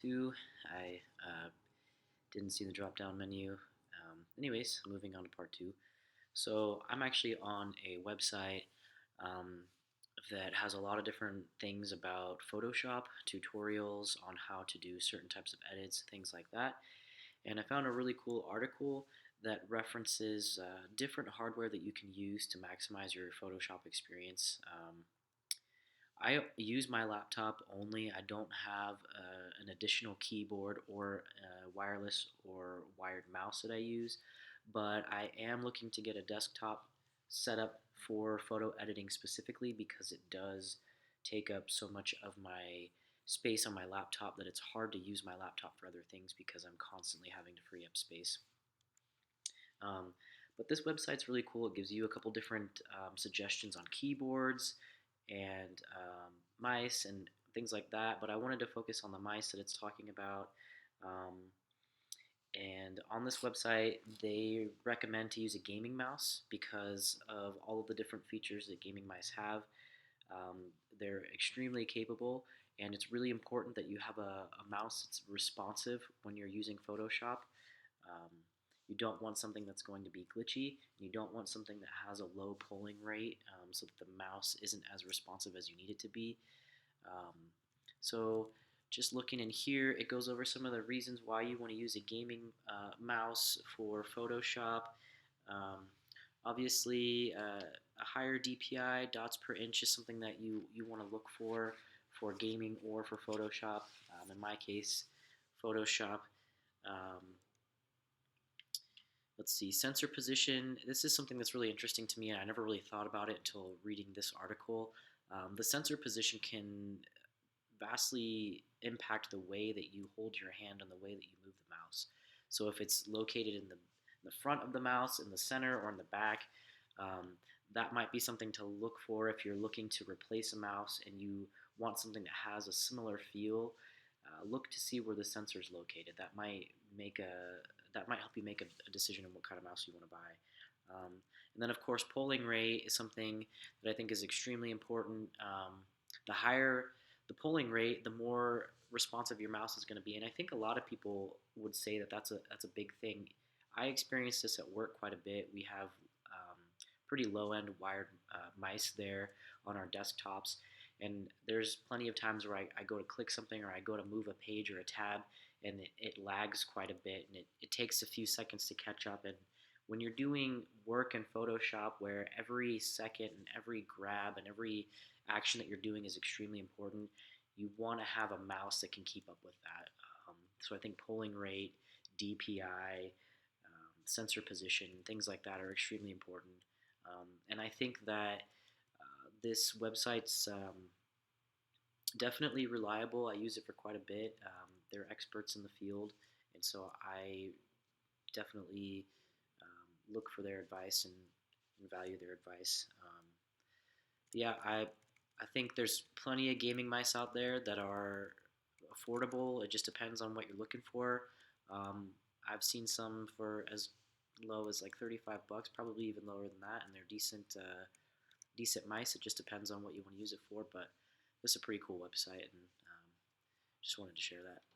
2. I didn't see the drop down menu. Anyways, moving on to part 2. So I'm actually on a website um, that has a lot of different things about Photoshop, tutorials on how to do certain types of edits, things like that. And I found a really cool article that references different hardware that you can use to maximize your Photoshop experience. I use my laptop only. I don't have an additional keyboard or wireless or wired mouse that I use, but I am looking to get a desktop setup for photo editing specifically because it does take up so much of my space on my laptop that it's hard to use my laptop for other things because I'm constantly having to free up space. Um, but this website's really cool. It gives you a couple different suggestions on keyboards and mice and things like that. But I wanted to focus on the mice that it's talking about. Um, and on this website, they recommend to use a gaming mouse because of all of the different features that gaming mice have. They're extremely capable, and it's really important that you have a mouse that's responsive when you're using Photoshop. Um, you don't want something that's going to be glitchy. You don't want something that has a low polling rate so that the mouse isn't as responsive as you need it to be. Um, so just looking in here, it goes over some of the reasons why you want to use a gaming mouse for Photoshop. Um, Obviously, a higher DPI, dots per inch, is something that you want to look for gaming or for Photoshop. In my case, Photoshop. Um, let's see, sensor position. This is something that's really interesting to me, and I never really thought about it until reading this article. The sensor position can vastly impact the way that you hold your hand and the way that you move the mouse. So if it's located in the front of the mouse, in the center, or in the back, um, that might be something to look for if you're looking to replace a mouse and you want something that has a similar feel. Look to see where the sensor is located. That might help you make a decision on what kind of mouse you want to buy. And then, of course, polling rate is something that I think is extremely important. The higher the polling rate, the more responsive your mouse is going to be. And I think a lot of people would say that that's a big thing. I experience this at work quite a bit. We have pretty low end wired mice there on our desktops. And there's plenty of times where I go to click something or I go to move a page or a tab and it lags quite a bit and it takes a few seconds to catch up. And when you're doing work in Photoshop where every second and every grab and every action that you're doing is extremely important, you want to have a mouse that can keep up with that. So I think polling rate, DPI, sensor position, things like that are extremely important. And I think that this website's definitely reliable. I use it for quite a bit. They're experts in the field, and so I definitely look for their advice and value their advice. Yeah, I think there's plenty of gaming mice out there that are affordable. It just depends on what you're looking for. Um, I've seen some for as low as like 35 bucks, probably even lower than that, and they're decent mice. It just depends on what you want to use it for. But this is a pretty cool website, and just wanted to share that.